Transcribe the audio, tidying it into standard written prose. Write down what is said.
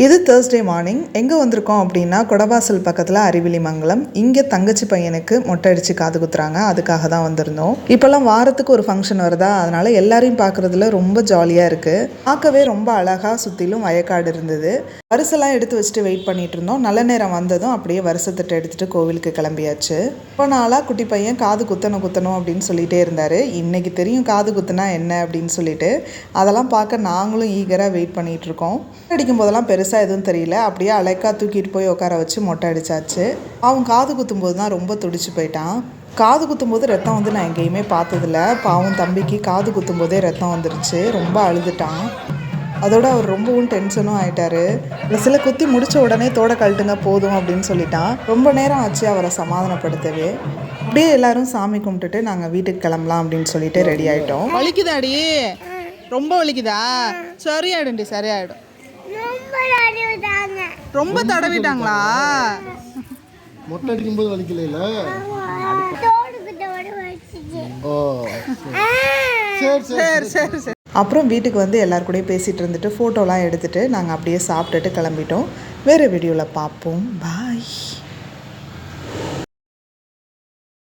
இது Thursday morning. எங்கே வந்திருக்கோம் அப்படின்னா கொடவாசல் பக்கத்தில் அறிவிலிமங்கலம். இங்கே தங்கச்சி பையனுக்கு மொட்டை அடித்து காது குத்துறாங்க. அதுக்காக தான் வந்திருந்தோம். இப்போல்லாம் வாரத்துக்கு ஒரு ஃபங்க்ஷன் வருதா, அதனால் எல்லாரையும் பார்க்குறதுல ரொம்ப ஜாலியாக இருக்குது. பார்க்கவே ரொம்ப அழகாக சுற்றிலும் வயக்காடு இருந்தது. வரிசெல்லாம் எடுத்து வச்சுட்டு வெயிட் பண்ணிட்டு இருந்தோம். நல்ல நேரம் வந்ததும் அப்படியே வருஷத்திட்ட எடுத்துகிட்டு கோவிலுக்கு கிளம்பியாச்சு. இப்போ நாளாக குட்டி பையன் காது குத்தணும் அப்படின்னு சொல்லிகிட்டே இருந்தார். இன்றைக்கி தெரியும் காது குத்துனா என்ன அப்படின்னு சொல்லிட்டு. அதெல்லாம் பார்க்க நாங்களும் ஈகராக வெயிட் பண்ணிகிட்ருக்கோம். அடிக்கும் போதெல்லாம் பெருசாக எதுவும் தெரியல. அப்படியே அலைக்கா தூக்கிட்டு போய் உட்கார வச்சு மொட்டை அடித்தாச்சு. அவன் காது குத்தும்போது தான் ரொம்ப துடிச்சு போயிட்டான். காது குத்தும்போது ரத்தம் வந்து நான் எங்கேயுமே பார்த்ததில்ல. பாவம் தம்பிக்கு காது குத்தும்போதே ரத்தம் வந்துருச்சு. ரொம்ப அழுதுட்டான். அதோட அவர் ரொம்பவும் டென்ஷனும் ஆகிட்டார். சில குத்தி முடித்த உடனே தோட கழட்டுங்க போதும் அப்படின்னு சொல்லிட்டான். ரொம்ப நேரம் ஆச்சு அவரை சமாதானப்படுத்தவே. அப்படியே எல்லாரும் சாமி கும்பிட்டுட்டு நாங்கள் வீட்டுக்கு கிளம்பலாம் அப்படின்னு சொல்லிட்டு ரெடி ஆகிட்டோம். வலிக்குதாடி? ரொம்ப வலிக்குதா? சரியாயிடும்டி, சரியாயிடும். ரொம்ப தடவிட்டாங்களா? மொட்டை அடிக்கும் போது வலிக்கல? அப்புறம் வீட்டுக்கு வந்து எல்லாரு கூடயும் பேசிகிட்டு இருந்துட்டு ஃபோட்டோலாம் எடுத்துகிட்டு நாங்கள் அப்படியே சாப்பிட்டுட்டு கிளம்பிட்டோம். வேறு வீடியோவில் பார்ப்போம். பாய்.